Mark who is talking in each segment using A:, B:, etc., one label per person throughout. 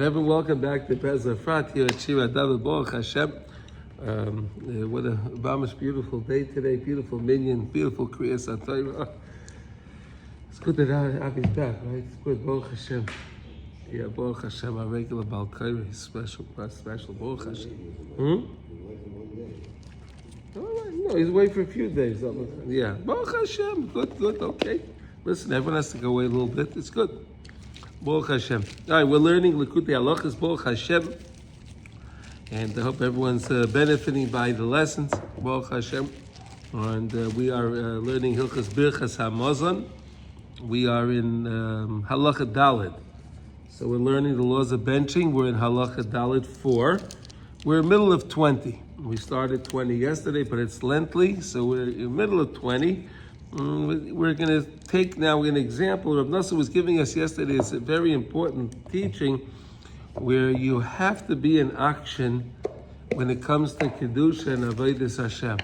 A: Everyone, welcome back to Breslov Efrat here at Shira David Baruch Hashem. What a Obama's beautiful day today, beautiful minyan, beautiful Kriyas HaTorah. It's good that Avi's back, right? It's good, Baruch Hashem. Yeah, Baruch Hashem, our regular Balkaira, he's special, Baruch Hashem. No, he's away for a few days. Yeah, Baruch Hashem, good, okay. Listen, everyone has to go away a little bit, it's good. Baruch Hashem. All right, we're learning Likutey Halachos Baruch Hashem, and I hope everyone's benefiting by the lessons. Baruch Hashem, and we are learning Hilchos Birchas Hamazon. We are in Halacha Daled, so we're learning the laws of benching. We're in Halacha Daled 4. We're in the middle of 20. We started 20 yesterday, but it's lengthy, so we're in the middle of 20. We're going to take now an example. Rebbe Nachman was giving us yesterday. It's a very important teaching where you have to be in action when it comes to Kedusha and Avodas Hashem.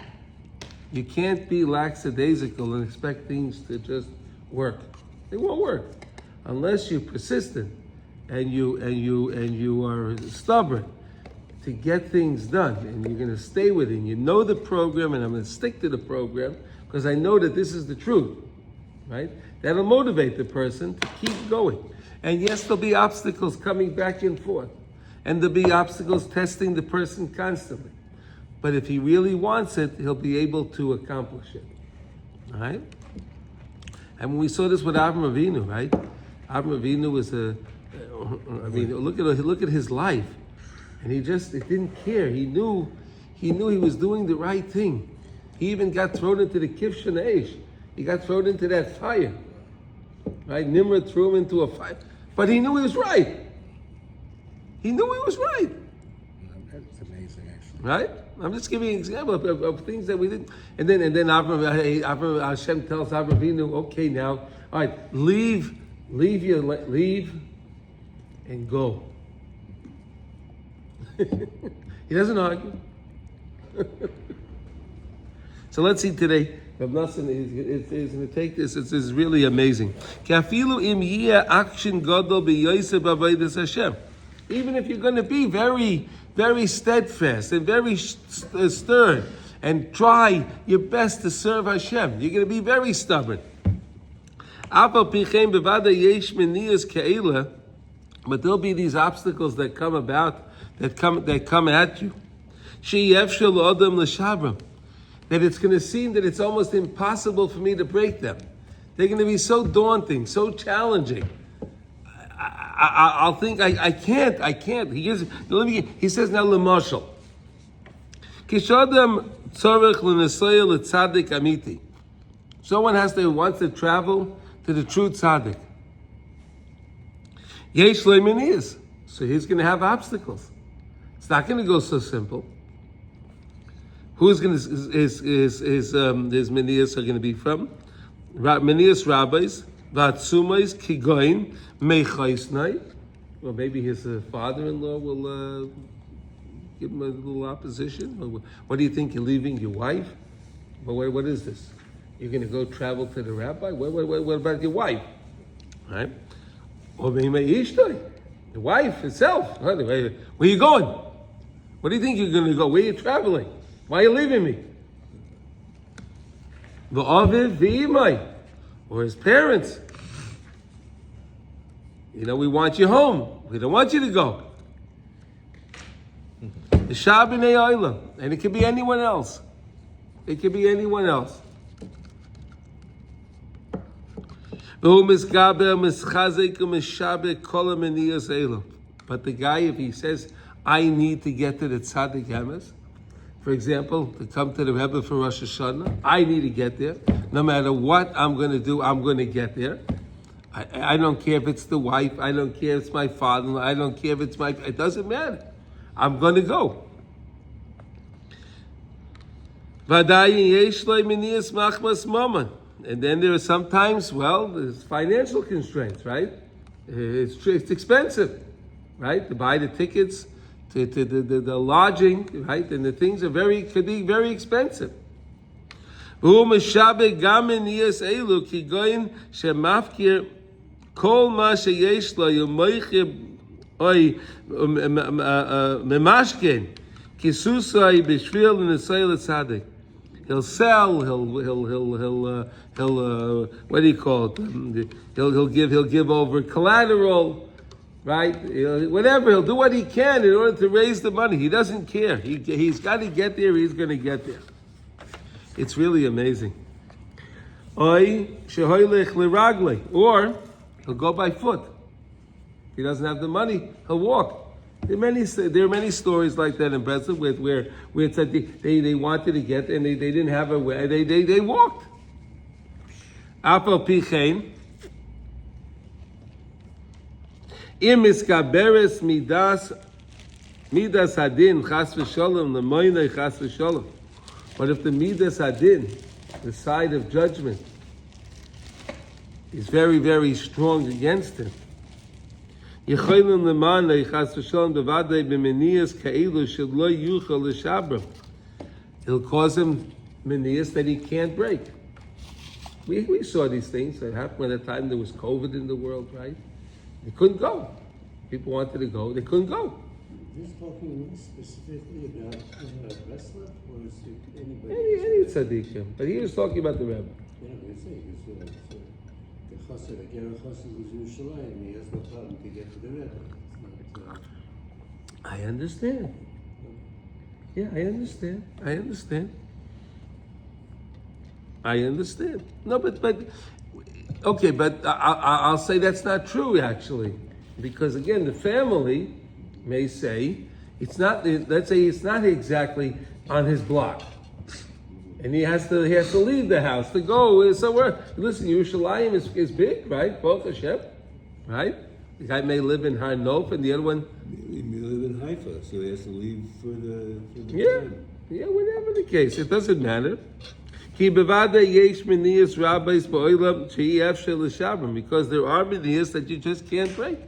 A: You can't be lackadaisical and expect things to just work. They won't work unless you're persistent and you are stubborn to get things done, and you're going to stay with it. You know the program, and I'm going to stick to the program because I know that this is the truth, right? That'll motivate the person to keep going. And yes, there'll be obstacles coming back and forth, and there'll be obstacles testing the person constantly. But if he really wants it, he'll be able to accomplish it, all right? And when we saw this with Avram Avinu, right? Avram Avinu was look at his life. And he didn't care. He knew he was doing the right thing. He even got thrown into the Kivshan Eish. He got thrown into that fire. Right? Nimrod threw him into a fire. But he knew he was right. He knew he was right.
B: That's amazing, actually.
A: Right? I'm just giving you an example of things that we didn't. And then Avram, Hashem tells Avram Avinu, okay, now, all right, leave and go. He doesn't argue. So let's see today. Rebbe Nachman is going to take this. It's really amazing. Even if you're going to be very, very steadfast and very stern and try your best to serve Hashem, you're going to be very stubborn. But there'll be these obstacles that come about, that come at you. That it's going to seem that it's almost impossible for me to break them. They're going to be so daunting, so challenging. I'll think I can't. He says now l'mashal. Someone wants to travel to the true tzaddik. So he's going to have obstacles. It's not going to go so simple. Who's going to his menias are going to be from? Menias rabbis, vatsumais kigoin mechaisnai. Well, maybe his father-in-law will give him a little opposition. What do you think? You're leaving your wife? Well, what is this? You're going to go travel to the rabbi? What about your wife? All right? Or maybe the wife itself. Where are you going? What do you think you're going to go? Where are you traveling? Why are you leaving me? V'aviv v'imai, or his parents. We want you home. We don't want you to go. The Shabinei Oila, and it could be anyone else. It could be anyone else. But the guy, if he says, I need to get to the tzaddik emes, for example, to come to the Rebbe for Rosh Hashanah, I need to get there. No matter what I'm going to do, I'm going to get there. I don't care if it's the wife. I don't care if it's my father. I don't care if it's it doesn't matter. I'm going to go. And then there are sometimes, there's financial constraints, right? It's expensive, right? To buy the tickets, to the lodging, right? And the things could be very expensive. Kol ma sheyesh lo yomoiche Oy memashkin kisusai b'shvil l'nesay l'tzadik. He'll sell. He'll what do you call it? He'll give over collateral, right? Whatever. He'll do what he can in order to raise the money. He doesn't care. He's got to get there. He's going to get there. It's really amazing. Oy shehoylech liragle, or he'll go by foot. If he doesn't have the money, he'll walk. There are many stories like that in Breslov where it's that they wanted to get and they didn't have a way. They walked. Afal pichein im iskaberes midas hadin chas v'sholom lemoinei chas v'sholom. But if the midas hadin, the side of judgment, is very, very strong against him, he'll cause him menias that he can't break. We saw these things that happened at the time there was COVID in the world, right? They couldn't go. People wanted to go, they couldn't go.
B: Is this talking specifically about Breslov, or is it anybody?
A: Any tzaddikim, but he was talking about the Rebbe.
B: Yeah, they say the chassid, the Ger chassid was in Sheleimah, he has no problem to get to the Rebbe.
A: I understand. Yeah, I understand. No, but okay, but I'll say that's not true actually, because again, the family may say it's not. Let's say it's not exactly on his block, and he has to leave the house to go somewhere. Listen, Yerushalayim is big, right? Both Hashem, right? The guy may live in Har Nof, and the other one.
C: He may live in Haifa, so he has to leave for the
A: Yeah, whatever the case, it doesn't matter. Ki bevada yesh menias rabbis ba'olam she'ef shel l'shabrim, because there are menias that you just can't break.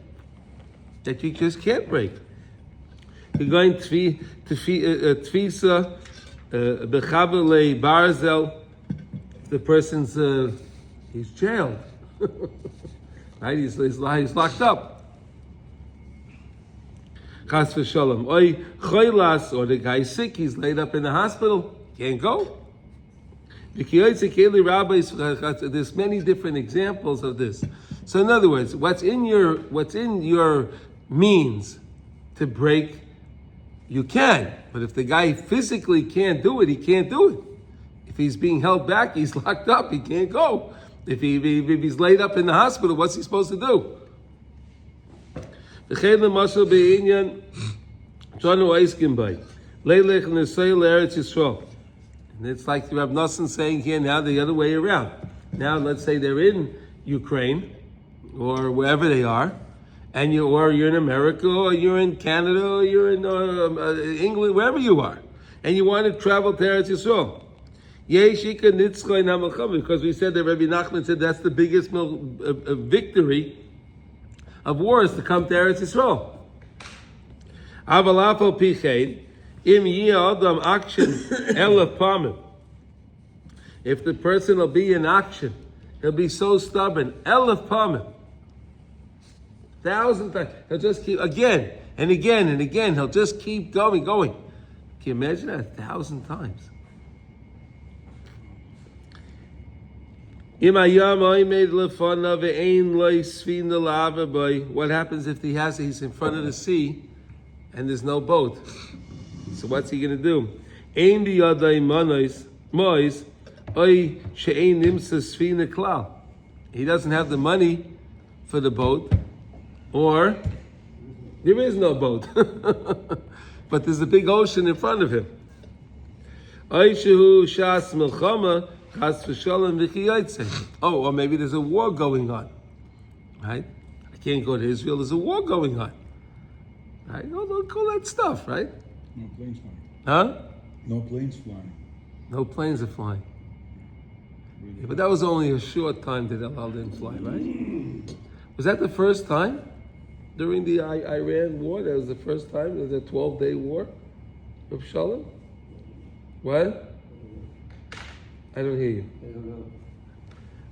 A: You're going tfisa bechavele barzel. The person's he's jailed, right? He's locked up. Chas v'sholom. Oy choilas, or the guy's sick. He's laid up in the hospital. Can't go. There's many different examples of this. So in other words, what's in your means to break, you can. But if the guy physically can't do it, he can't do it. If he's being held back, he's locked up, he can't go. If he's laid up in the hospital, what's he supposed to do? And it's like Rebbe Nachman saying here now the other way around. Now let's say they're in Ukraine or wherever they are, and you're in America or you're in Canada or you're in England, wherever you are, and you want to travel to Eretz Yisrael. Because we said that Rebbe Nachman said that's the biggest victory of war is to come to Eretz Yisrael. If the person will be in action, he'll be so stubborn. 1,000 times. He'll just keep again and again and again. He'll just keep going. Can you imagine that 1,000 times? What happens if he's in front of the sea and there's no boat? So what's he going to do? He doesn't have the money for the boat, or there is no boat, but there's a big ocean in front of him. Or maybe there's a war going on, right? I can't go to Israel, there's a war going on, right? All that stuff, right?
C: No planes flying.
A: Huh?
C: No planes flying.
A: No planes are flying. Yeah, but that was only a short time that El Al didn't fly, right? Was that the first time during the Iran war? That was the first time? It was a 12-day war of Shalom? What? I don't hear you.
B: I don't know.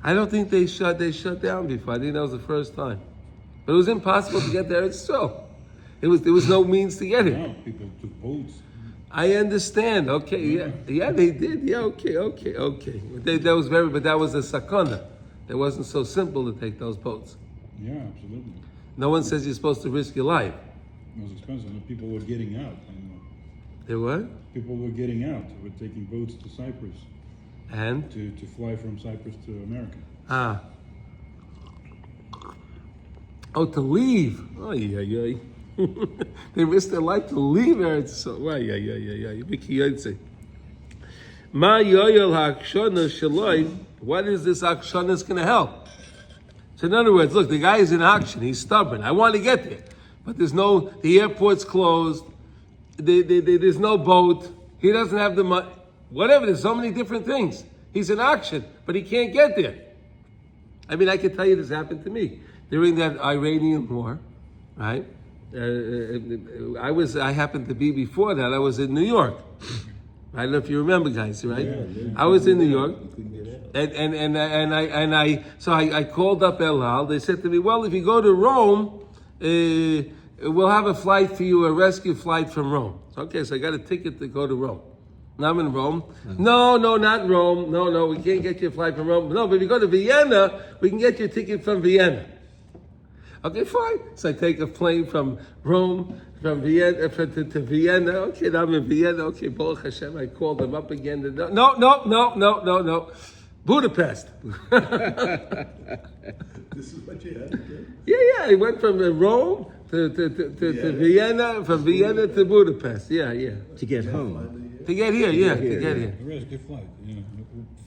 A: I don't think they shut down before. I think that was the first time. But it was impossible to get there. It's so. There was no means to get it.
D: Now people took boats.
A: I understand. Okay, yeah, they did. Yeah, okay. But that was a sakana. It wasn't so simple to take those boats.
D: Yeah, absolutely.
A: No one says you're supposed to risk your life.
D: It was expensive, and people were getting out.
A: They were?
D: People were getting out. They were taking boats to Cyprus
A: And?
D: to fly from Cyprus to America.
A: Ah. Oh, to leave. Oh, yeah. They risked their life to leave Eretz. So, Ma yoyel ha'akshana shaloi. What is this akshanas going to help? So in other words, look, the guy is in action. He's stubborn. I want to get there. But the airport's closed. There's no boat. He doesn't have the money. Whatever, there's so many different things. He's in action, but he can't get there. I mean, I can tell you this happened to me. During that Iranian war, right? I happened to be before that. I was in New York. I don't know if you remember, guys, right?
C: Yeah.
A: I was in New York,
C: You couldn't get out.
A: so I called up El Al. They said to me, "Well, if you go to Rome, we'll have a flight for you, a rescue flight from Rome." Okay, so I got a ticket to go to Rome. Now I'm in Rome. No, not Rome. No, we can't get you a flight from Rome. No, but if you go to Vienna, we can get you a ticket from Vienna. Okay, fine. So I take a plane from Rome, from Vienna to Vienna. Okay, now I'm in Vienna. Okay, Baruch Hashem. I called them up again. No. Budapest.
C: This is what you had to do?
A: Yeah. I went from Rome to Vienna, from Vienna to Budapest. Yeah.
E: To get home.
A: To get here, to get here.
D: A rescue flight,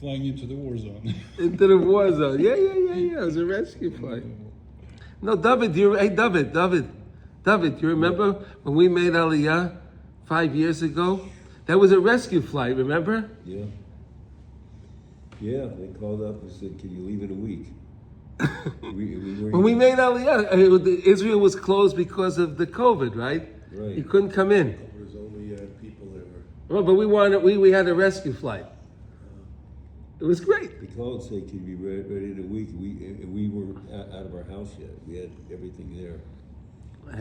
D: flying into the war zone.
A: Into the war zone. Yeah. It was a rescue flight. No, David, do you remember when we made Aliyah 5 years ago? That was a rescue flight, remember?
C: Yeah. Yeah, they called up and said, "Can you leave in a week?"
A: When we made Aliyah, Israel was closed because of the COVID, right?
C: Right.
A: You couldn't come in.
B: There was only people that were.
A: Oh, but we had a rescue flight. It was great.
C: They called and said, "Can you be ready in a week?" We weren't out of our house yet. We had everything there.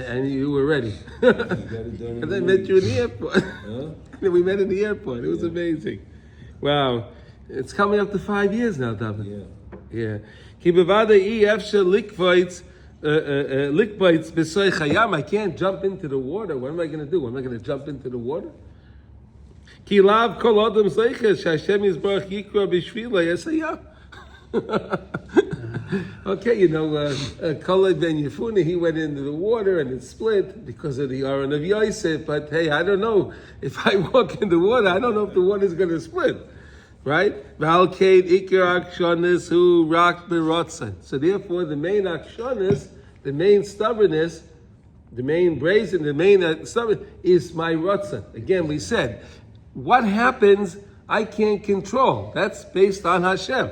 A: And you were ready.
C: You got it done.
A: And I met you in the airport.
C: Huh?
A: We met in the airport. It was amazing. Wow. It's coming up to 5 years now, David.
C: Yeah.
A: Ki bevada efshar likvoitz b'soy chayam. I can't jump into the water. What am I going to do? Am I going to jump into the water? Ki lav kol adam zeiches Hashem yisbarach yikra b'shvila yesayah. Okay, Kaleb ben Yefune, he went into the water and it split because of the Aron of Yosef. But hey, I don't know if I walk in the water. I don't know if the water is going to split, right? So therefore, the main akshonis, the main stubbornness, the main brazen, the main stubborn is my rotzen. Again, we said, what happens, I can't control. That's based on Hashem.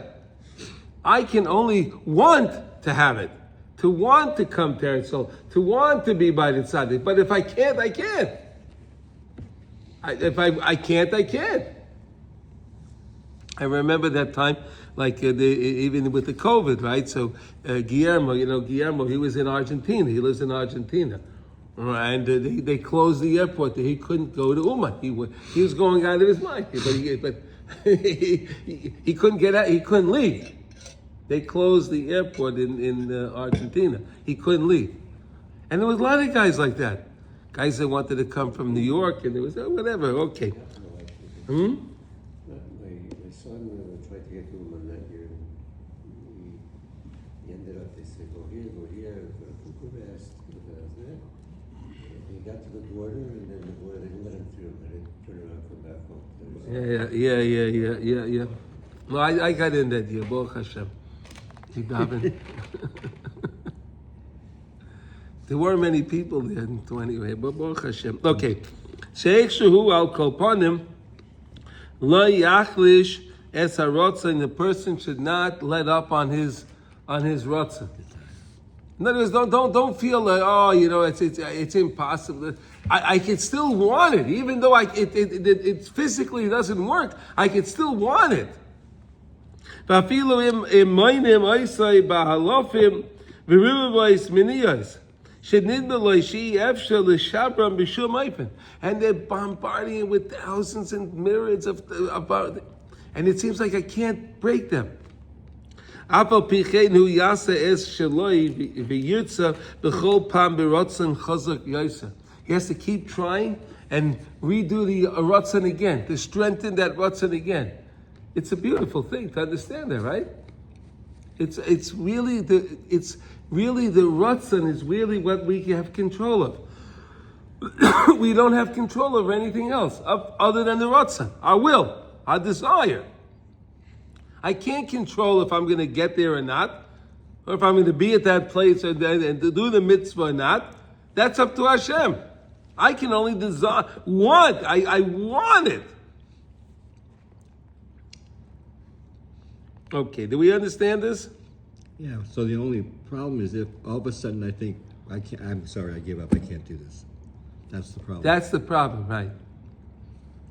A: I can only want to have it, to want to come to Eretz Yisrael, to want to be by the tzaddik. But if I can't, I can't. If I can't, I can't. I remember that time, like even with the COVID, right? So Guillermo, he was in Argentina. He lives in Argentina. And they closed the airport. He couldn't go to Uman. He was going out of his mind. But he couldn't get out. He couldn't leave. They closed the airport in Argentina. He couldn't leave. And there was a lot of guys like that. Guys that wanted to come from New York, and there was, whatever, okay.
B: My son tried to get to him that year. He ended up, they said, go here, fast. He got to the border, and then the border, they didn't let him through. They didn't turn around and come back home.
A: Yeah. No, I got in that year, Baruch Hashem. There weren't many people there, so anyway, but Baruch Hashem. Okay. Sheikh Shuhu al Kolpanim, Lo Yachlish Es HaRotzen, the person should not let up on his rotzen. In other words, don't feel like, it's impossible. I can still want it, even though it physically doesn't work. I can still want it. And they're bombarding it with thousands and myriads of about, and it seems like I can't break them. He has to keep trying and redo the ratzon again, to strengthen that ratzon again. It's a beautiful thing to understand that, right? It's really the ratzon is really what we have control of. We don't have control over anything else other than the ratzon, our will, our desire. I can't control if I'm going to get there or not, or if I'm going to be at that place and to do the mitzvah or not. That's up to Hashem. I can only desire, I want it. Okay, do we understand this?
E: Yeah, so the only problem is if all of a sudden I think, I'm sorry, I give up, I can't do this. That's the problem.
A: That's the problem, right?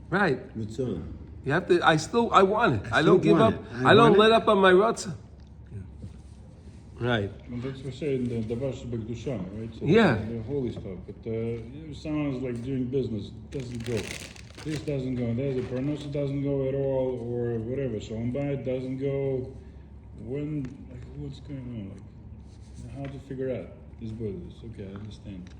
A: Right.
C: It's on.
A: You have to, I want it. I
E: still
A: don't give
E: want
A: up.
E: it.
A: I don't
E: want
A: let
E: it.
A: up on my ratzon. Right.
D: And that's what we say in the Davash B'Kedusha, right? So
A: Yeah.
D: The holy stuff. But if someone is like doing business, doesn't go. This doesn't go. There's a parnosa doesn't go at all, or whatever. So on by it doesn't go. When, like, what's going on? Like, how to figure out this business? Okay, I understand.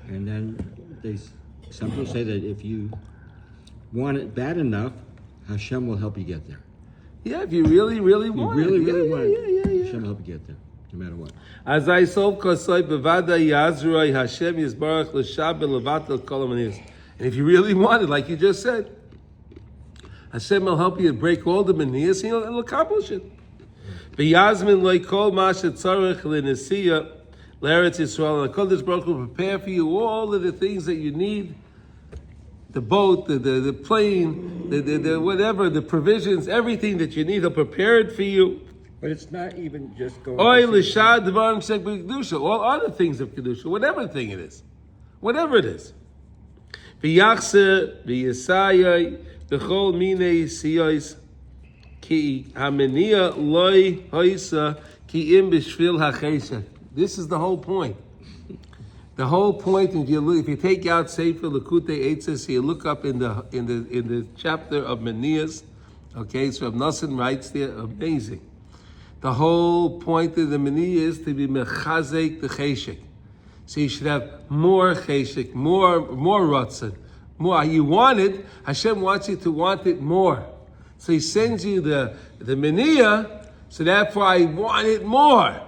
E: And then some people say that if you want it bad enough, Hashem will help you get there.
A: Yeah, if you really, really
E: If you
A: want
E: really,
A: it.
E: really want it,
A: Yeah.
E: Hashem will help you get there, no matter what.
A: As I sold kosoi bevada yazroi Hashem yisbarach l'shab levatel kol hamanis. And if you really want it, like you just said, Hashem will help you break all the manias and he'll accomplish it. V'yazmin loy kol ma shetzarech l'nesiya l'eretz Yisrael. And HaKadosh Baruch Hu will prepare for you all of the things that you need. The boat, the plane, the whatever, the provisions, everything that you need, he'll prepare it for you.
E: But it's not even just going
A: Oy
E: to see-
A: l'shad dvarim shek b'kedusha, all other things of kedusha, whatever thing it is, whatever it is. V'yachser v'yisayai b'chol minei siyos ki hamenia loy hoisa ki im b'shvil hacheshek. This is the whole point. The whole point, if you take out Sefer Likutey Halachos, you look up in the chapter of Manias, okay, so Rebbe Nachman writes there, amazing. The whole point of the Manias is to be mechazek the cheshek. So you should have more cheshek, more ratzon, more. You want it, Hashem wants you to want it more. So He sends you the Maniya, so therefore I want it more.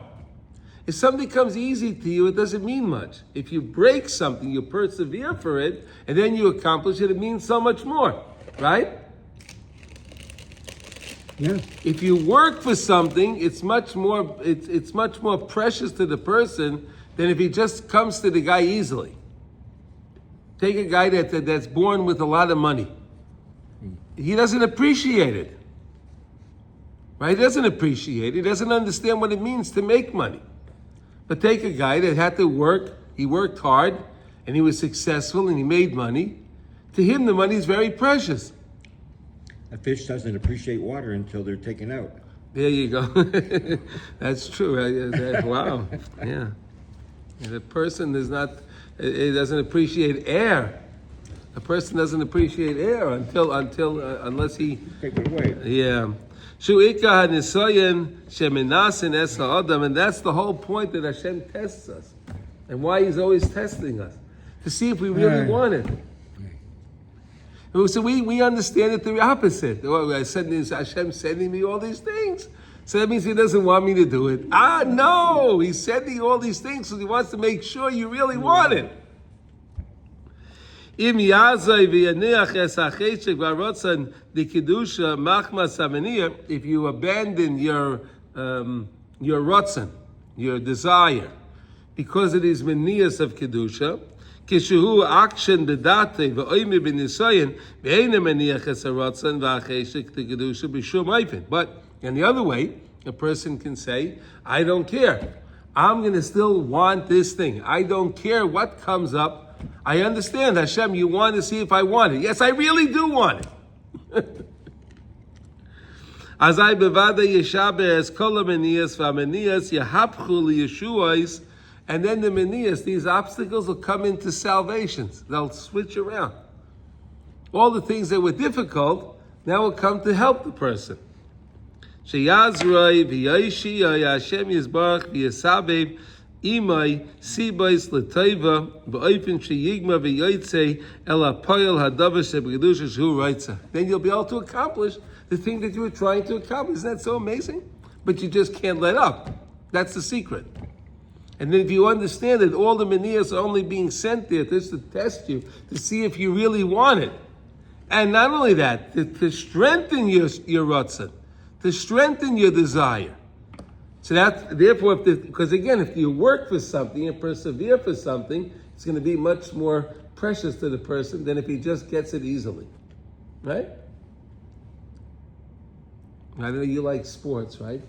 A: If something comes easy to you, it doesn't mean much. If you break something, you persevere for it, and then you accomplish it, it means so much more, right?
E: Yeah.
A: If you work for something, it's much more precious to the person than if he just comes to the guy easily. Take a guy that's born with a lot of money. He doesn't appreciate it. Right? He doesn't appreciate it. He doesn't understand what it means to make money. But take a guy that had to work, he worked hard, and he was successful, and he made money. To him, the money is very precious.
E: A fish doesn't appreciate water until they're taken out.
A: There you go. That's true. Wow. Yeah. The person doesn't appreciate air. A person doesn't appreciate air unless he.
E: Take it away.
A: Yeah. Shu'ika hanisoyen sheminasin es ha'adam, and that's the whole point that Hashem tests us, and why He's always testing us, to see if we really want it. So we understand it the opposite. Hashem sending me all these things, so that means He doesn't want me to do it. No, He's sending all these things because He wants to make sure you really want it. If you abandon your ratzon, your desire, because it is meniyas of kedusha, kishehu akshen bedate ve'oyme b'nisayin ve'eina meniyach es haratzon v'acheshek to kedusha b'shum oifen. But in the other way, a person can say, I don't care. I'm going to still want this thing. I don't care what comes up. I understand, Hashem, you want to see if I want it. Yes, I really do want it. Azai bevada yeshaber kol hamenias v'hamenias yehapchu liyeshuos, and then the menias, these obstacles will come into salvations. They'll switch around. All the things that were difficult now will come to help the person. Sheyazroi v'yoshiyah Hashem yizbarach v'yesabev imay sibais l'toiva b'oifen sheyigma v'yotzei el hapoyel hadavar sheb'kedusha shehu roitza. Then you'll be able to accomplish the thing that you were trying to accomplish. Isn't that so amazing? But you just can't let up. That's the secret. And then if you understand that all the manias are only being sent there just to test you, to see if you really want it. And not only that, to strengthen your ratzon, to strengthen your desire. So that, therefore, because again, if you work for something and persevere for something, it's going to be much more precious to the person than if he just gets it easily. Right? I know you like sports, right?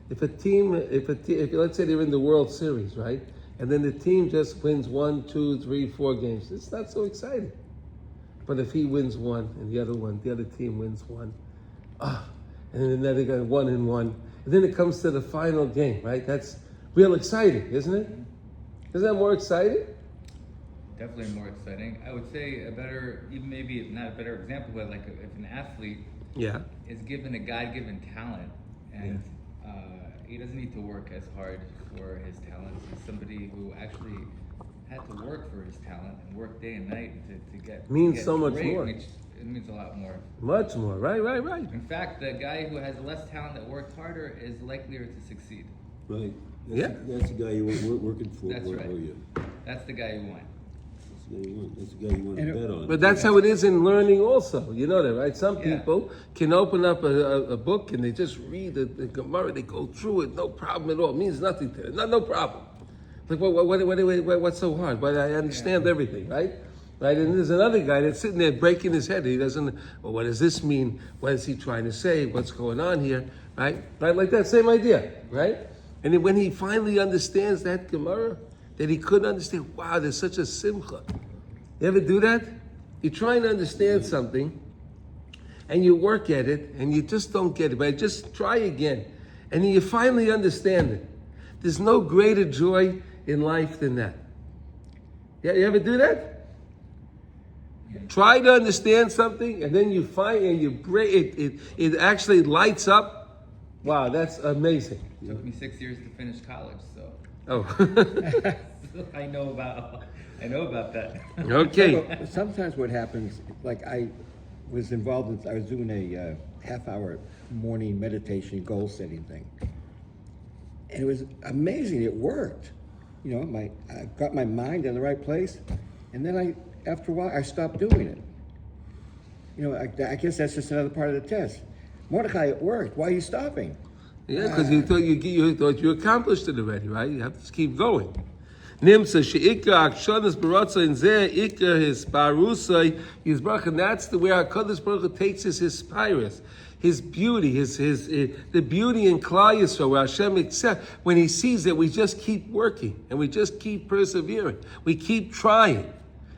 A: If let's say they're in the World Series, right? And then the team just wins 1, 2, 3, 4 games, it's not so exciting. But if he wins one and the other team wins one, and then they got 1 and 1, and then it comes to the final game, right? That's real exciting, isn't it? Isn't that more exciting?
F: Definitely more exciting. I would say a better, even maybe not a better example, but like if an athlete is given a God-given talent, and he doesn't need to work as hard for his talents. He's somebody who actually had to work for his talent and work day and night to get
A: means
F: to get
A: so much
F: great,
A: more.
F: It means a lot more.
A: Much more, right.
F: In fact, the guy who has less talent that worked harder is likelier to succeed.
C: Right.
A: Yeah.
C: That's the guy you want working for.
F: That's right.
C: You.
F: That's the guy you want.
C: That's the guy you want to bet on.
A: But that's how it is in learning also. You know that, right? Some people can open up a book and they just read the Gemara, they go through it, no problem at all. It means nothing to them. No problem. Like, what's so hard? But I understand everything, right? Right? And there's another guy that's sitting there breaking his head. He doesn't, well, what does this mean? What is he trying to say? What's going on here? Right? Right? Like that same idea, right? And then when he finally understands that Gemara, that he couldn't understand, wow, there's such a simcha. You ever do that? You're trying to understand something, and you work at it, and you just don't get it, but just try again. And then you finally understand it. There's no greater joy in life than that. Yeah, you ever do that? Try to understand something, and then you find, and you break it, it actually lights up. Wow, that's amazing.
F: It took me 6 years to finish college, so.
A: Oh.
F: I know about that.
A: Okay.
E: Sometimes what happens, like I was doing a half-hour morning meditation goal-setting thing. And it was amazing, it worked. You know, I got my mind in the right place, and then after a while, I stopped doing it. You know, I guess that's just another part of the test. Mordecai, it worked, why are you stopping?
A: Yeah, because you thought you accomplished it already, right? You have to just keep going. Nimsa she'ikka akshanas baratza in zeh ikka his parusay his bracha. And that's the way our Hakadosh Baruch Hu takes his spirus, his beauty, the beauty in Klal Yisrael, where Hashem accepts when He sees that we just keep working and we just keep persevering, we keep trying.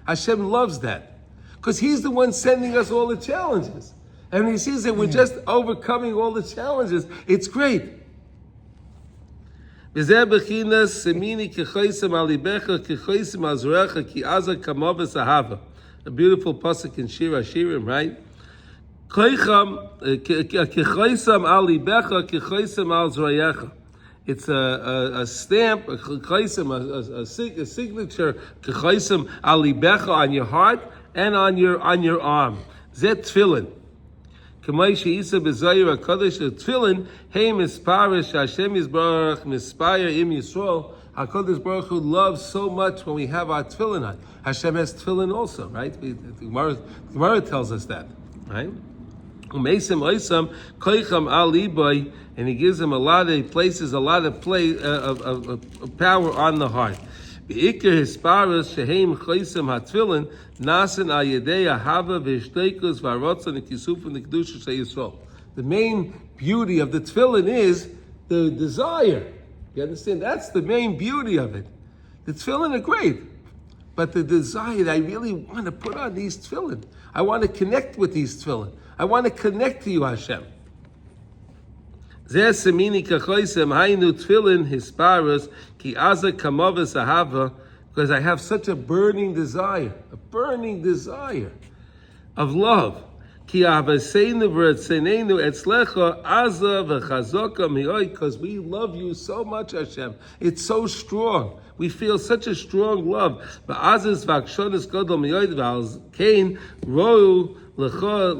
A: Hashem loves that because He's the one sending us all the challenges, and when He sees that we're just overcoming all the challenges, it's great. A beautiful pasuk in Shir Hashirim, right? It's a stamp, a signature on your heart and on your arm. Zet tefillin. Tefillin, hey misparish Hashem Yisbarach mispire im Yisrael. HaKadosh Baruch Hu loves so much when we have our tefillin on. Hashem has tefillin also, right? The Gemara tells us that, right? And He gives him He places a lot of power on the heart. The main beauty of the tefillin is the desire. You understand? That's the main beauty of it. The tefillin are great, but the desire that I really want to put on these tefillin. I want to connect with these tefillin. I want to connect to you, Hashem. Zeh semini kachoisem hainu tefillin hisparos ki aza kamavas ahava, because I have such a burning desire of love. Ki avaseinu v'ratzenenu etzlecha aza v'chazoka mi'oi, because we love you so much, Hashem. It's so strong. We feel such a strong love. V'azaz v'akshonis godol mi'oi v'al kein rou lecha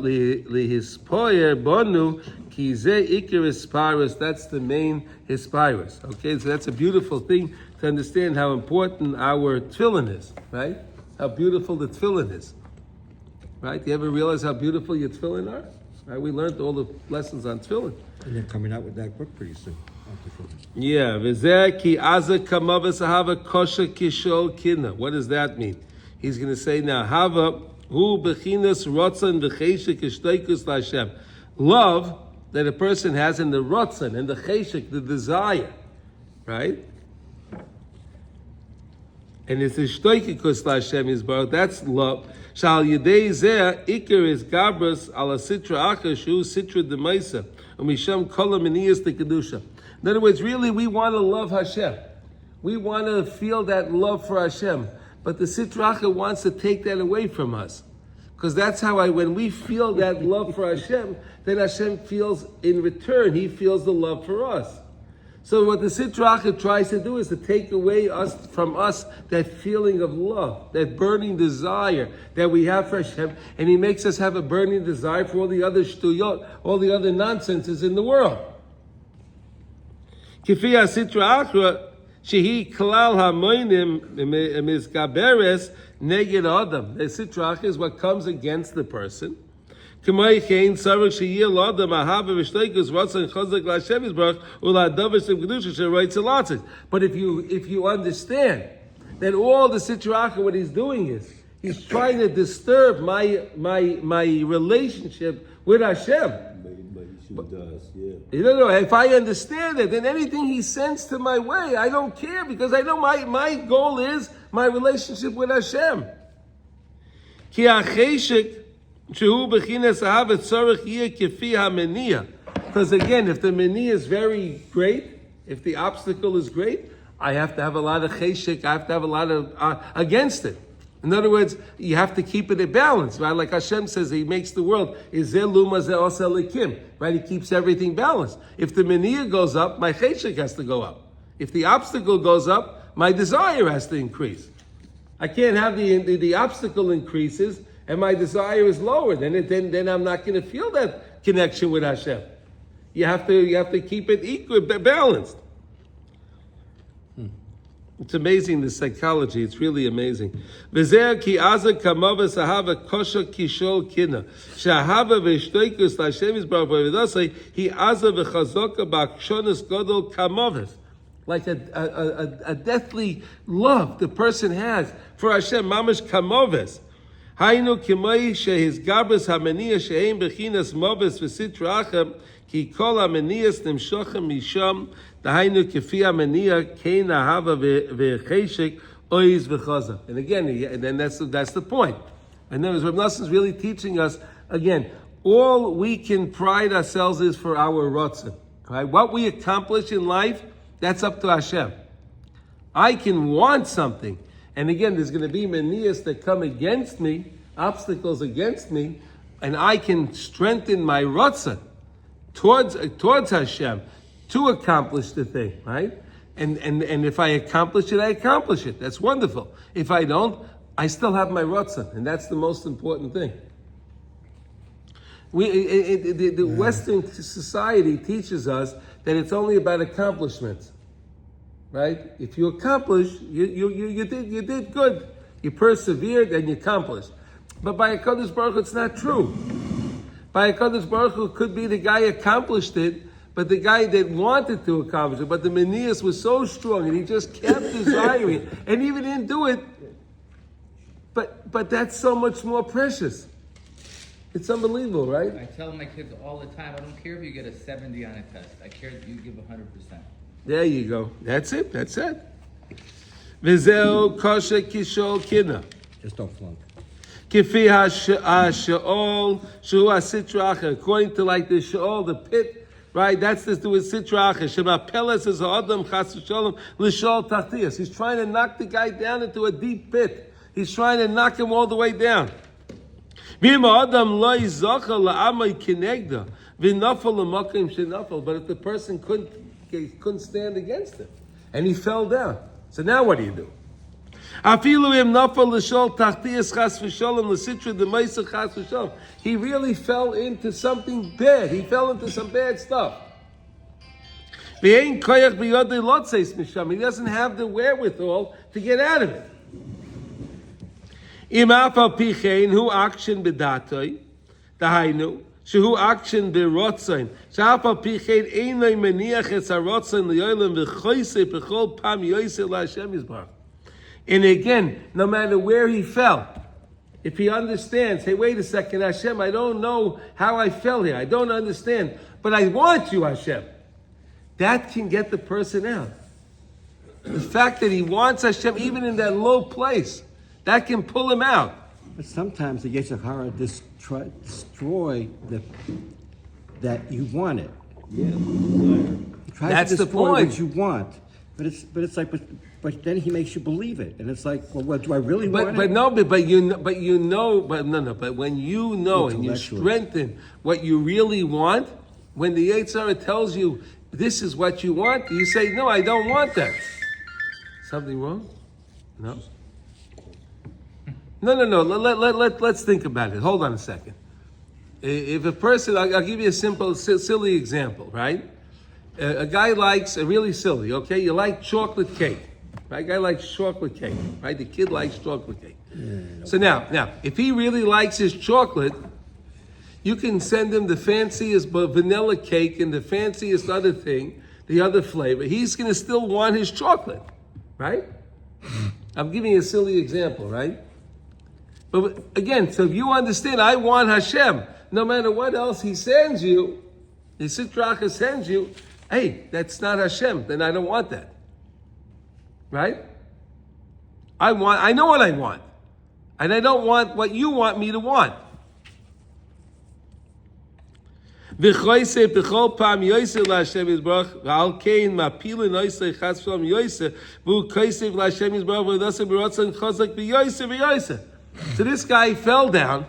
A: lihispoyer bonu ki ze ikir hispirus. That's the main hispirus. Okay, so that's a beautiful thing to understand how important our tefillin is, right? How beautiful the tefillin is. Right? Do you ever realize how beautiful your tefillin are? Right? We learned all the lessons on tefillin.
E: And they're coming out with that book pretty soon.
A: Yeah. V'zeh ki aza kamavas ahava kosher kishol kina. What does that mean? He's going to say now, hava hu bechinas rotzan v'cheshik ishtoikus l'Hashem. Love that a person has in the rotzan and the cheshik, the desire, right? And it's ishtoikus l'Hashem is bar. That's love. Shal yedei zeh ikar is gabras ala sitra acher shu sitra demaisa umisham kol aminiyas kedusha. In other words, really, we want to love Hashem. We want to feel that love for Hashem. But the sitra acher wants to take that away from us, because that's how when we feel that love for Hashem, then Hashem feels in return. He feels the love for us. So what the Sitra Acher tries to do is to take away from us that feeling of love, that burning desire that we have for Hashem, and He makes us have a burning desire for all the other shtuyot, all the other nonsenses in the world. Kifi Sitra Acher shehi klal hamoinim mizgaberes neged adam. The Sitra Acher is what comes against the person. But if you understand that all the Sitra Acher, what he's doing is he's trying to disturb my relationship with Hashem. No. If I understand it, then anything he sends to my way, I don't care, because I know my goal is my relationship with Hashem. Because again, if the meniah is very great, if the obstacle is great, I have to have a lot of cheshik, I have to have a lot of against it. In other words, you have to keep it in balance, right? Like Hashem says, He makes the world, right? He keeps everything balanced. If the meniah goes up, my cheshik has to go up. If the obstacle goes up, my desire has to increase. I can't have the obstacle increases and my desire is lower, then I'm not going to feel that connection with Hashem. You have to keep it equal, balanced. It's amazing, the psychology. It's really amazing. V'zeh ki aza kamavas ahava kosher kishol kina shahava v'shtoikus l'Hashem yisbarach v'avodasei hi aza v'chazoka b'akshonos gadol kamavas. Like a deathly love the person has for Hashem, mamash kamavas. Hainu kimai shehiz gabras hamaniya sheheim bechinas mavis v'sitra achem ki kol hamanias nimshochem misham dahainu kifi hamaniya kein ahava v'cheshik oiz v'chaza. And again, and then that's the point. And then Rebbe Nachman is really teaching us again. All we can pride ourselves is for our rotzen. Right? What we accomplish in life, that's up to Hashem. I can want something. And again, there's going to be manias that come against me, obstacles against me, and I can strengthen my rotzah towards Hashem to accomplish the thing, right? And if I accomplish it, I accomplish it. That's wonderful. If I don't, I still have my rotzah, and that's the most important thing. The Western society teaches us that it's only about accomplishments. Right? If you accomplish, you did good. You persevered and you accomplished. But by HaKadosh Baruch Hu, it's not true. By HaKadosh Baruch Hu, could be the guy accomplished it, but the guy that wanted to accomplish it, but the manias was so strong and he just kept desiring and even didn't do it. But that's so much more precious. It's unbelievable, right?
F: I tell my kids all the time, I don't care if you get a 70 on a test. I care if you give 100%.
A: There you go. That's it. V'zeu kosher kishol kina.
E: Just don't flunk.
A: Kifi ha'sheol shu ha'sitra acher. According to like the sheol, the pit, Right? That's this to his Sitra Achas. Shema Peles is Adam Chas V'Sholem L'Shol Tachtias. He's trying to knock the guy down into a deep pit. He's trying to knock him all the way down. But if the person couldn't stand against him, and he fell down, so now what do you do? He really fell into something bad. He fell into some bad stuff. He doesn't have the wherewithal to get out of it. Im afal pichein hu action bedatoi, dahainu, shehu action berotzain. Sheafal pichein ein loy meniach es harotzain liyolim v'choyse b'chol pam yoyse la'Hashem yizbarach. And again, no matter where he fell, if he understands, hey, wait a second, Hashem, I don't know how I fell here. I don't understand, but I want you, Hashem. That can get the person out. The fact that he wants Hashem, even in that low place, that can pull him out.
E: But sometimes the Yetzer Hara destroy that you want it.
C: Yeah.
E: He tries
A: That's
E: to
A: the
E: destroy
A: point.
E: what you want, but it's like, but then he makes you believe it, and it's like, well, what do I really want?
A: But when you know and you strengthen what you really want, when the Yetzer Hara tells you this is what you want, you say, no, I don't want that. Something wrong? No. No. Let's think about it. Hold on a second. If a person, I'll give you a simple, silly example, right? A guy likes really silly. Okay, you like chocolate cake. Right? A guy likes chocolate cake. Right? The kid likes chocolate cake. So now, if he really likes his chocolate, you can send him the fanciest vanilla cake and the fanciest other thing, the other flavor. He's going to still want his chocolate, right? I'm giving you a silly example, right? But again, so if you understand, I want Hashem, no matter what else He sends you, the Sitra Achas sends you, hey, that's not Hashem, then I don't want that. Right? I know what I want. And I don't want what you want me to want. V'choyse b'chol pam yoyse l'Hashem yizbarach v'al kein mapilin yoyse chas v'lam yoyse v'u koyse l'Hashem yizbarach v'nasa b'rotzan chazak v'yoyse. So this guy fell down.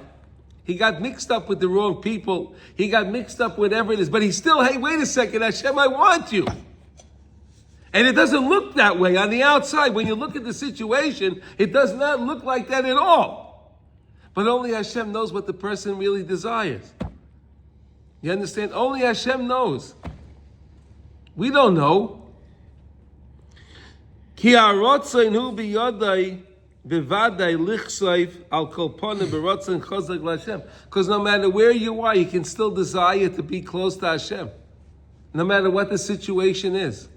A: He got mixed up with the wrong people. He got mixed up with whatever it is. But he's still, hey, wait a second, Hashem, I want you. And it doesn't look that way on the outside. When you look at the situation, it does not look like that at all. But only Hashem knows what the person really desires. You understand? Only Hashem knows. We don't know. Ki ha'rotzain hu biyodai b'vadai lichsoif al kol ponim b'rotzain chazak l'Hashem. Because no matter where you are, you can still desire to be close to Hashem. No matter what the situation is.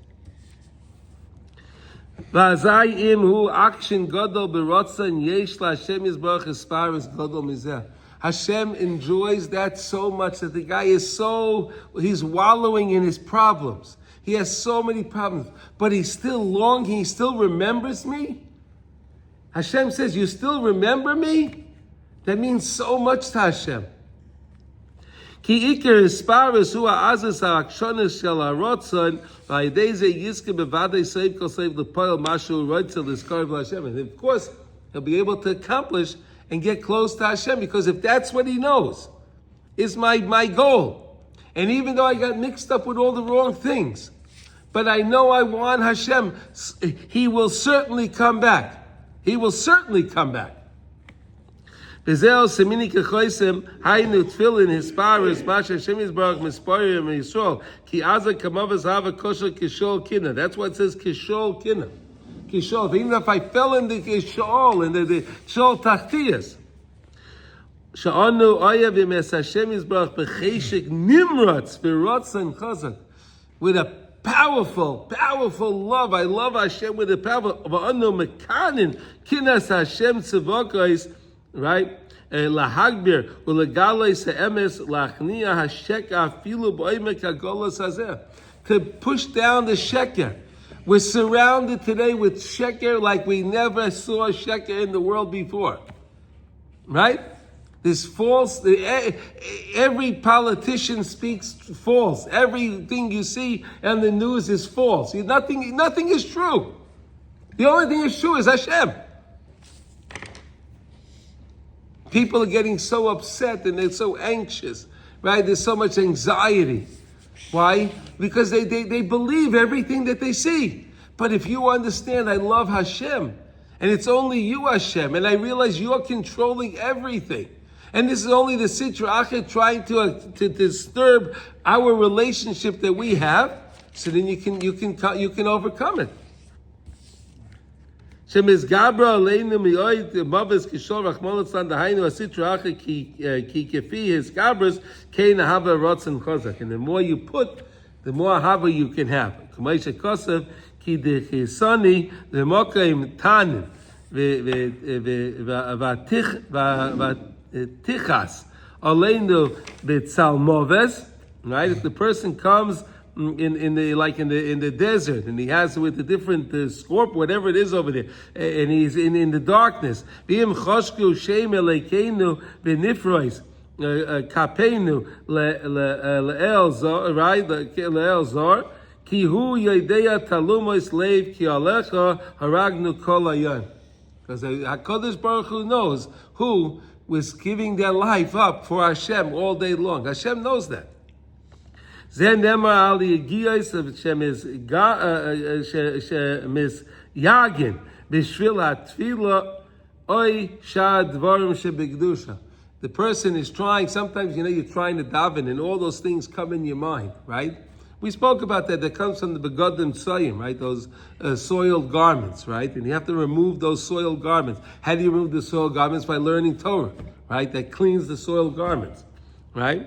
A: V'azai im hu akshin gadol b'rotzain yesh l'Hashem yizbarach esparis gadol mizeh. Hashem enjoys that so much that the guy is he's wallowing in his problems. He has so many problems, but he's still longing, he still remembers me. Hashem says, you still remember me? That means so much to Hashem. Ki iker isparis hu ha'azas ha'akshonis shel ha'rotzon v'ayidei ze yizke bevadei seiv kol seiv l'poil mashu roitzel l'skarv l'Hashem. And of course, he'll be able to accomplish and get close to Hashem, because if that's what he knows is my goal, and even though I got mixed up with all the wrong things, but I know I want Hashem, He will certainly come back. He will certainly come back. Bezel semini kechoisem haynu tefillin hisparis masha Hashem yizbarach misparim Yisrael ki aza kamavas hava kosher kishol kina. That's what it says kishol kina. Kishol. Even if I fell in the kishol, in the kishol tachtiyas. Sha'anu oyev imes Hashem yizbarach b'cheshik nimratz b'rotzen chazak. With a powerful love. I love Hashem with a powerful v'anu mekanin kinas Hashem tzivokos, right? Lahagbir ulegalei se'emes lachnia hashek afilu b'oimek hagolos hazeh. To push down the sheker. We're surrounded today with sheker like we never saw sheker in the world before. Right? This false, every politician speaks false. Everything you see on the news is false. Nothing is true. The only thing that's true is Hashem. People are getting so upset and they're so anxious, right? There's so much anxiety. Why? Because they believe everything that they see. But if you understand, I love Hashem, and it's only you, Hashem, and I realize you're controlling everything. And this is only the Sitra Achra trying to disturb our relationship that we have, so then you can overcome it. Shemizgabra aleinu mioid mavis kishol rachmanotzlan dahainu asitra achra ki kefi his gabras kein hava rotzen chazak. And the more you put, the more hava you can have. K'maisha kosev ki dechisani v'mokaim tanim v'tichas aleinu b'tzalmoves. Right? If the person comes in the desert, and he has with the different scorp, whatever it is over there, and he's in the darkness. V'im choshku shem elekeinu v'nifrois kapenu le'el zor, right? Le'el zor ki hu yedea talumois leiv ki alecha haragnu kol hayom. Because HaKadosh Baruch Hu knows who was giving their life up for Hashem all day long. Hashem knows that. Zen nemar al yigiyos of shemiz yagin b'shvil hatfila oy shad dvarim shebegdusha. The person is trying. Sometimes you're trying to daven, and all those things come in your mind, right? We spoke about that. That comes from the begodim tzayim, right? Those soiled garments, right? And you have to remove those soiled garments. How do you remove the soiled garments? By learning Torah, right? That cleans the soiled garments, right?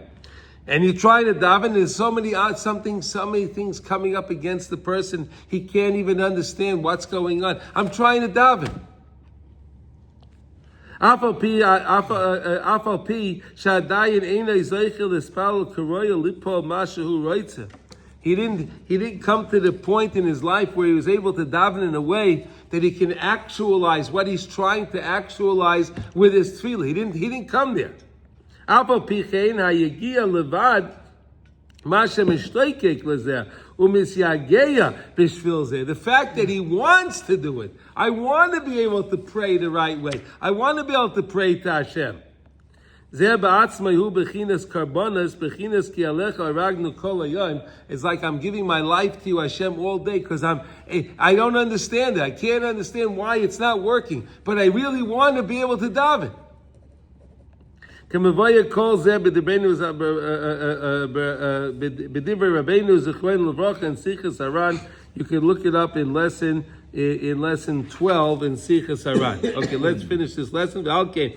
A: And you try to daven, there's so many things coming up against the person, he can't even understand what's going on. I'm trying to daven. Afal pi shadayin eina zeichel espal karoya lipo mashahu roitze. He didn't come to the point in his life where he was able to daven in a way that he can actualize what he's trying to actualize with his tefillah. He didn't come there. The fact that he wants to do it. I want to be able to pray the right way. I want to be able to pray to Hashem. It's like I'm giving my life to you, Hashem, all day, because I don't understand it. I can't understand why it's not working. But I really want to be able to daven. You can look it up in lesson 12 in Sichas Haran. Okay, let's finish this lesson. Okay.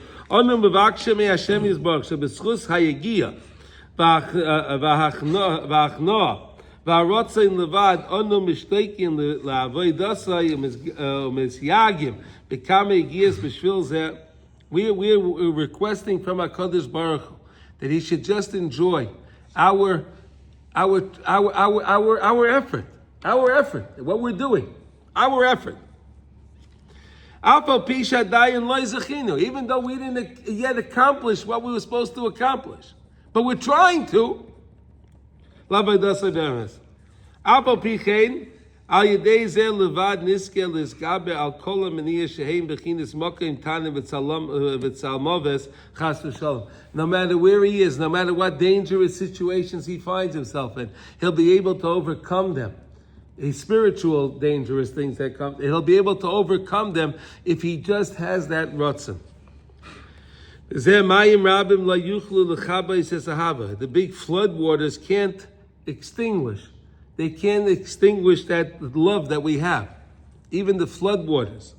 A: We're requesting from HaKadosh Baruch Hu that He should just enjoy our effort, what we're doing, our effort. Even though we didn't yet accomplish what we were supposed to accomplish, but we're trying to. Al yedei zeh levad niske lisgabe al kol hamaniya shehem bechinas mokim tanim v'tzalmoves chas v'shalom. No matter where he is, no matter what dangerous situations he finds himself in, he'll be able to overcome them. The spiritual dangerous things that come, he'll be able to overcome them if he just has that rotzen. The big flood waters can't extinguish. They can't extinguish that love that we have. Even the flood waters.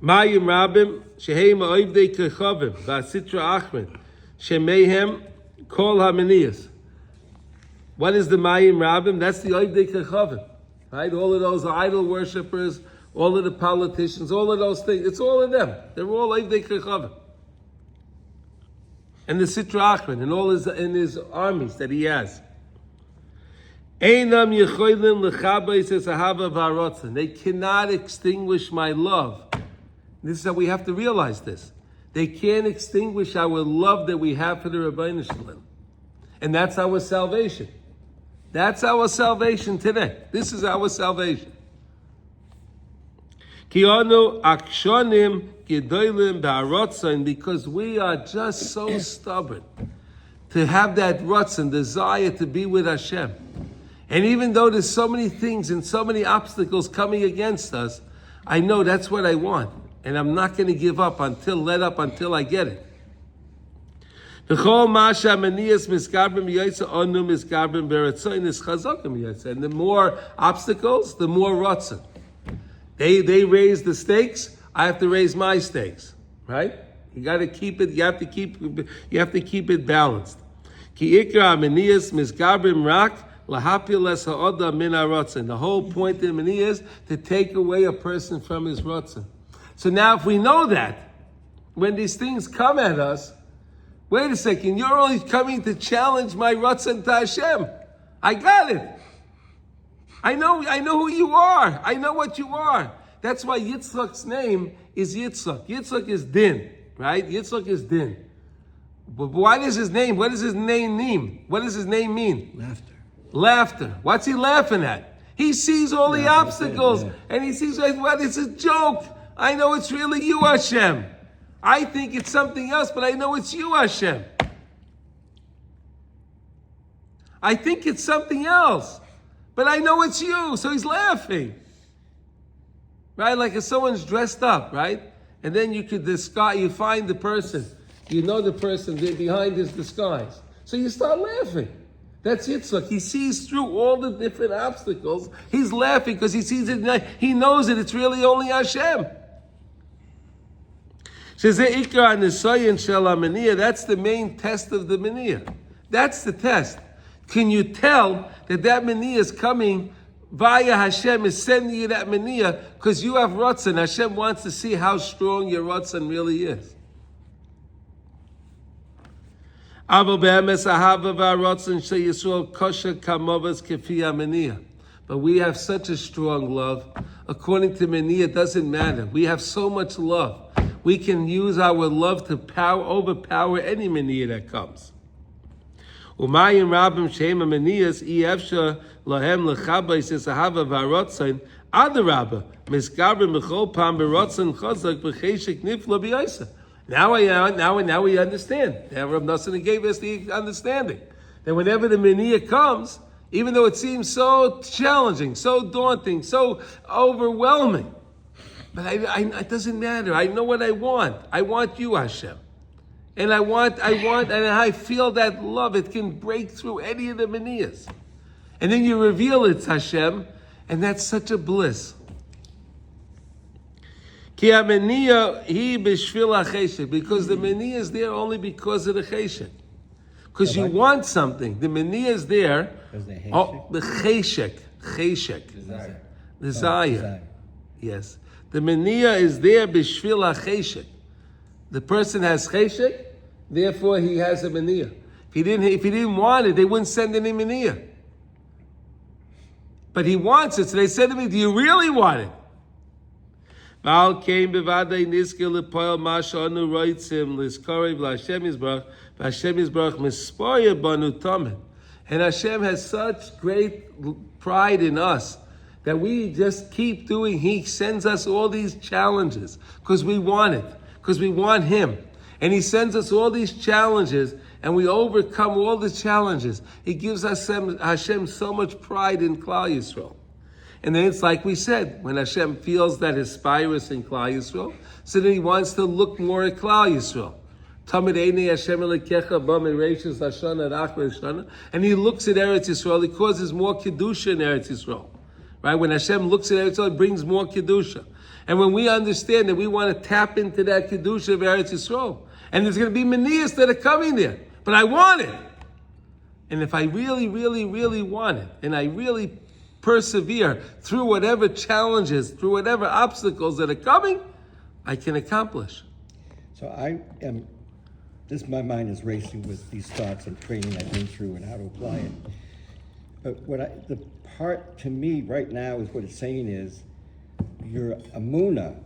A: Mayim rabim shehem oivdei kechavim v'asitra achmen shemehem kol hamaniyas. What is the mayim rabim? That's the oivdei kechavim, right? All of those idol worshippers, all of the politicians, all of those things. It's all of them. They're all oivdei kechavim. And the sitra achmen and all his armies that he has. They cannot extinguish my love. This is how we have to realize this. They can't extinguish our love that we have for the Rebbeinu Shalom. And that's our salvation. That's our salvation today. This is our salvation. Kianu akshonim gedolim ba'arotzain, because we are just so stubborn to have that rotzen, desire to be with Hashem. And even though there's so many things and so many obstacles coming against us, I know that's what I want. And I'm not going to give up until I get it. And the more obstacles, the more rotzen. They raise the stakes, I have to raise my stakes. Right? You got to keep it, you have to keep it balanced. The whole point of Mani is to take away a person from his rotzen. So now if we know that, when these things come at us, wait a second, you're only coming to challenge my rotzen to Hashem. I got it. I know who you are. I know what you are. That's why Yitzchak's name is Yitzchak. Yitzchak is din, right? Yitzchak is din. But what is his name? What does his name mean? What does his name mean? Laughter. What's he laughing at? He sees all the obstacles, and he sees, well, it's a joke. I know it's really you, Hashem. I think it's something else, but I know it's you, Hashem. I think it's something else, but I know it's you. So he's laughing. Right? Like if someone's dressed up, right? And then you find the person. You know the person behind his disguise. So you start laughing. That's Yitzchak. He sees through all the different obstacles. He's laughing because he sees it. He knows that it's really only Hashem. That's the main test of the Maniyah. That's the test. Can you tell that Maniyah is coming via Hashem, is sending you that Maniyah because you have Ratzon? Hashem wants to see how strong your Ratzon really is. But we have such a strong love. According to Maniyah, it doesn't matter. We have so much love. We can use our love to overpower any Maniyah that comes. Umayim Rabim Shema Maniyas EFsha Lahem Lechabay says Ahava Varotzain Adarabba Miskabrim Bechol Pam Berotzin Chazak Becheshik Nifla B'Yaisa. Now we understand. Now Reb Nachman gave us the understanding that whenever the Maniyah comes, even though it seems so challenging, so daunting, so overwhelming, but it doesn't matter. I know what I want. I want you, Hashem. And I feel that love. It can break through any of the Maniyahs. And then you reveal it's Hashem, and that's such a bliss. Because the Maniyah is there only because of the cheshek. Because you want something. The Maniyah is there. The cheshek. Desire. Yes. The Maniyah is there b'shvil ha'cheshek. The person has cheshek, therefore he has a Maniyah. If he didn't want it, they wouldn't send any Maniyah. But he wants it, so they said to me, do you really want it? And Hashem has such great pride in us that we just keep doing. He sends us all these challenges because we want it, because we want Him. And He sends us all these challenges and we overcome all the challenges. He gives us Hashem so much pride in Klal Yisrael. And then it's like we said, when Hashem feels that his spirus in Klal Yisrael, so then he wants to look more at Klal Yisrael. And he looks at Eretz Yisrael, he causes more Kedusha in Eretz Yisrael. Right? When Hashem looks at Eretz Yisrael, it brings more Kedusha. And when we understand that we want to tap into that Kedusha of Eretz Yisrael, and there's going to be Maniyas that are coming there, but I want it. And if I really, really, really want it, and I really persevere through whatever challenges, through whatever obstacles that are coming, I can accomplish.
E: So my mind is racing with these thoughts and training I've been through and how to apply it. But the part to me right now is what it's saying is your amuna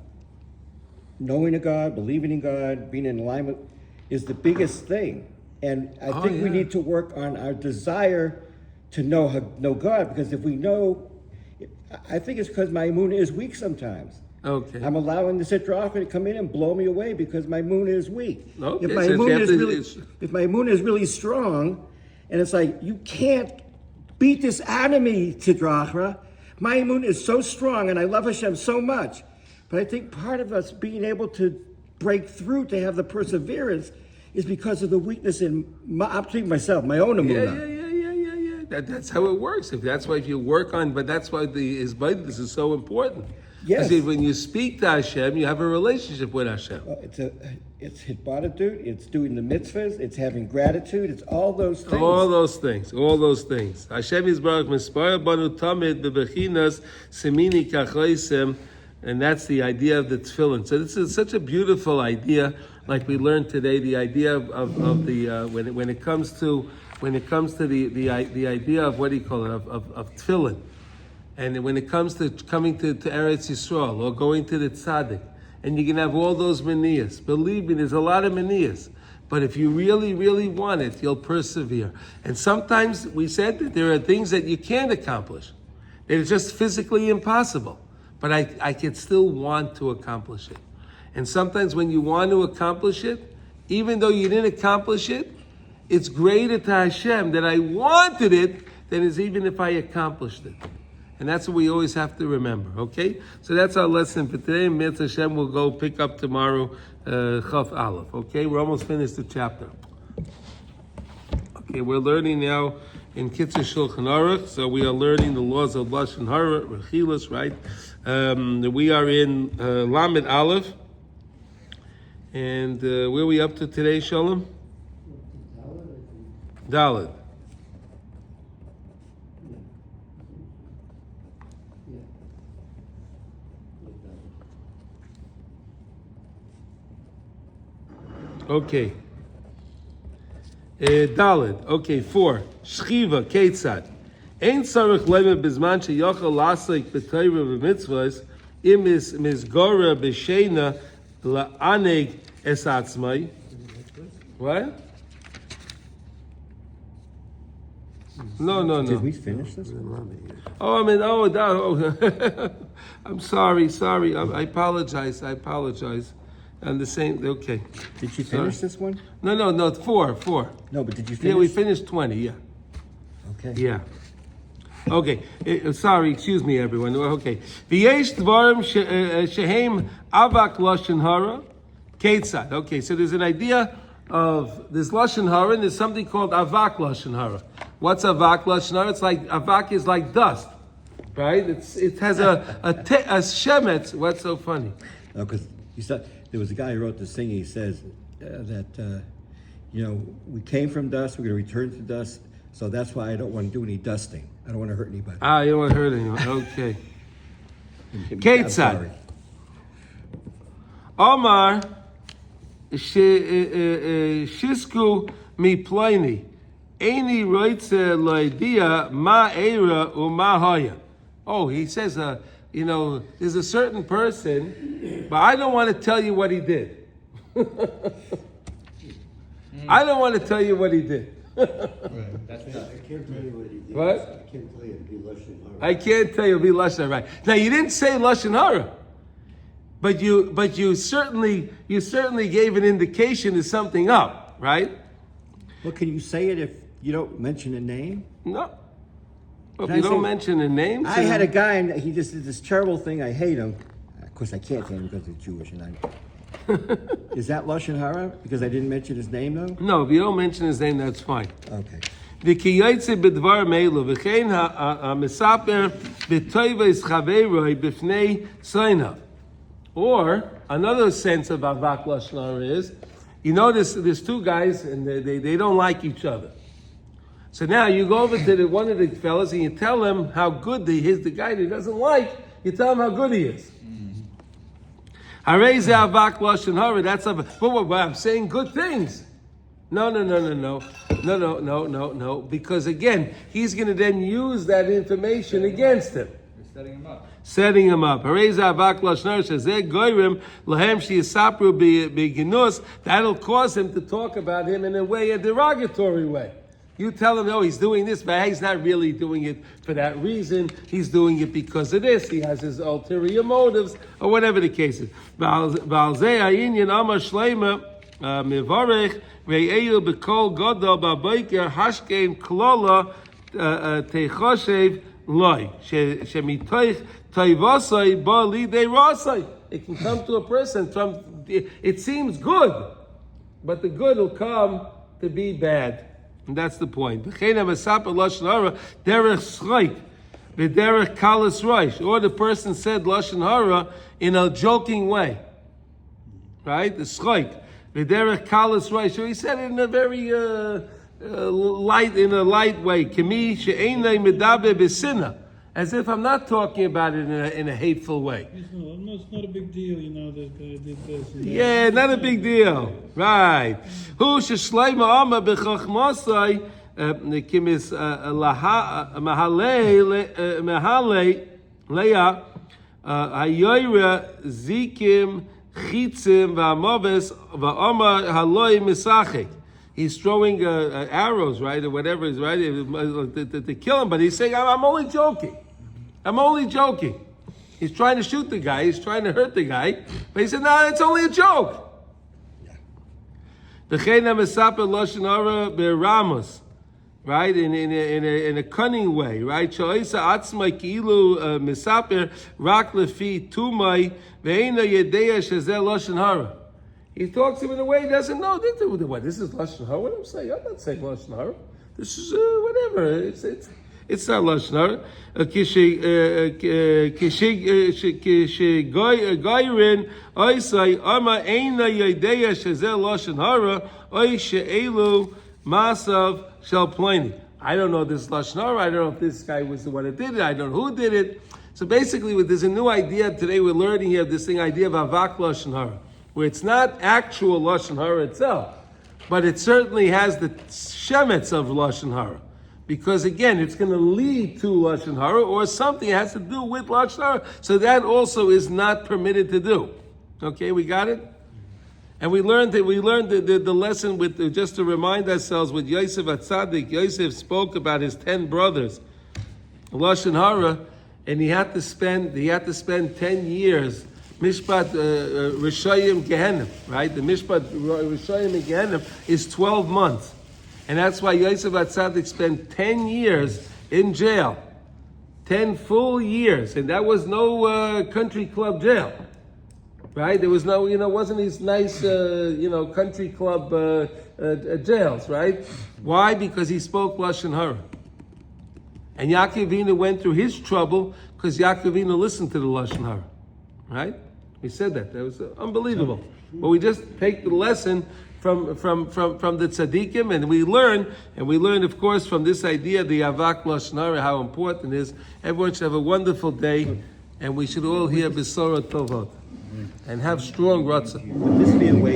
E: knowing a God, believing in God, being in alignment is the biggest thing. And I think we need to work on our desire to know God, because if we know, I think it's because my emunah is weak sometimes.
A: Okay.
E: I'm allowing the Sitra Achra to come in and blow me away because my emunah is weak.
A: Okay,
E: If my
A: so
E: emunah is really strong, and it's like, you can't beat this enemy, Sitra Achra. My emunah is so strong, and I love Hashem so much. But I think part of us being able to break through, to have the perseverance, is because of the weakness in I'm speaking myself, my own emunah.
A: Yeah. That's how it works. That's why if you work on, but that's why this is so important.
E: Yes.
A: Because when you speak to Hashem, you have a relationship with Hashem.
E: Well, it's hitbadadut, it's doing the mitzvahs, it's having gratitude, it's all those things.
A: All those things. Hashem Yisbarach Mispar Banu Tamid Bebechinas Semini Kachoisem, and that's the idea of the tefillin. So this is such a beautiful idea, like we learned today. The idea of the when it comes to the idea of what do you call it of tefillin, and when it comes to coming to Eretz Yisrael or going to the tzaddik, and you can have all those manias. Believe me, there's a lot of manias. But if you really, really want it, you'll persevere. And sometimes we said that there are things that you can't accomplish. They're just physically impossible. But I could still want to accomplish it. And sometimes when you want to accomplish it, even though you didn't accomplish it, it's greater to Hashem that I wanted it than is even if I accomplished it. And that's what we always have to remember, okay? So that's our lesson for today. Mitzvah Hashem will go pick up tomorrow, Chaf Aleph, okay? We're almost finished the chapter. Okay, we're learning now in Kitzur Shulchan Aruch, so we are learning the laws of Lashon Hara, Rechilas, right? We are in Lamed Aleph, and where are we up to today, Shalom? Daled. Okay. Daled. Okay, 4. Shchiva, Ketzad. Ein tzarich leime bizman sheyochel lasik b'torah v'mitzvahs im is mizgora b'sheina la'aneg es atzmai. What? No.
E: Did we finish this?
A: I'm sorry. I apologize. And the same, okay.
E: Did you finish this one?
A: No, 4.
E: No, but did you finish?
A: Yeah, we finished 20, yeah.
E: Okay.
A: Yeah. Okay, sorry, excuse me, everyone. Okay. V'yesh dvarim shehem avak lashon hara ketzad. Okay, so there's an idea of this lashon hara, and there's something called avak lashon hara. What's avak lashon hara? It's like avak is like dust, right? It has a shemetz. What's so funny?
E: No, because there was a guy who wrote this thing. He says that we came from dust, we're going to return to dust. So that's why I don't want to do any dusting. I don't want to hurt anybody.
A: You don't want to hurt anyone. Okay. Ketzad. Omar shisku mi ploini. Eini roitze loidia ma era uma hoya. Oh, he says, there's a certain person, but I don't want to tell you what he did. I don't want to tell you what he did.
B: Right. That's not, I can't tell you what he did.
A: What?
B: I can't tell you it'd be Lashon Hara.
A: I can't tell you it'll be Lashon Hara. Right. Now you didn't say Lashon Hara, but you certainly gave an indication to something up, right?
E: Well, can you say it if you don't mention a name?
A: No. Well, if you don't mention a name.
E: I had a guy and he just did this terrible thing. I hate him. Of course, I can't hate him because he's Jewish, and is that Lashon Hara? Because I didn't mention his name, though?
A: No, if you don't mention his name, that's fine.
E: Okay.
A: V'kiyotze b'dvar meilu v'chein ha'mesaper b'toives chaveiroi b'fnei soina. Or, another sense of avak lashon hara is, there's two guys and they don't like each other. So now you go over to one of the fellas and you tell him how good the guy that he doesn't like, you tell him how good he is. Harei ze avak lashon hara. That's but I'm saying good things. No. Because again, he's going to then use that information against him.
F: setting him up.
A: Setting him up. That'll cause him to talk about him in a derogatory way. You tell him, oh, he's doing this, but he's not really doing it for that reason. He's doing it because of this. He has his ulterior motives, or whatever the case is. It can come to a person from, it seems good, but the good will come to be bad. And that's the point. Or the person said Lashon Hara in a joking way. Right? The schleik. V'derech kalas roish. So he said it in a very light way. Kemi she'einay medaber b'sinna. As if I'm not talking about it in a hateful way.
D: It's not a big deal, this guy did this.
A: Yeah, not a big deal. Right. Who Sheleimah ama b'chachmasai kimis mahalei leah hayoyra zikim chitzim v'amaves v'ama haloi misachik. He's throwing arrows, right, or whatever is right, to kill him. But he's saying, "I'm only joking. I'm only joking." He's trying to shoot the guy. He's trying to hurt the guy. But he said, "No, it's only a joke." Right, in a cunning way, right? He talks to him in a way he doesn't know. What? This is Lashon Hara? What I'm saying? I'm not saying Lashon Hara. This is whatever. It's not Lashon Hara. Kishigoyrin oisai ama eina yedeya shezel Lashon Hara oy she'elu masav shel ploni. I don't know this Lashon Hara. I don't know if this guy was the one that did it. I don't know who did it. So basically, there's a new idea today. We're learning here this idea of avak Lashon Hara, where it's not actual Lashon Hara itself, but it certainly has the shemetz of Lashon Hara. Because again, it's going to lead to Lashon Hara, or something that has to do with Lashon Hara. So that also is not permitted to do. Okay, we got it? And we learned the lesson with, just to remind ourselves, with Yosef HaTzadik. Yosef spoke about his 10 brothers, Lashon Hara, and he had to spend 10 years Mishpat Rishayim Gehenim, right? The Mishpat Rishayim Gehenim is 12 months. And that's why Yosef HaTzadik spent 10 years in jail. 10 full years. And that was no country club jail. Right? There was no, wasn't these nice, country club jails, right? Why? Because he spoke Lashon Hara. And Yaakov Avinu went through his trouble because Yaakov Avinu listened to the Lashon Hara. Right? We said that. That was unbelievable. But we just take the lesson from the tzaddikim, and we learn, of course, from this idea, the avak lashon hara, how important it is. Everyone should have a wonderful day, and we should all hear besorah tovot and have strong ratzah.
E: Would this be a way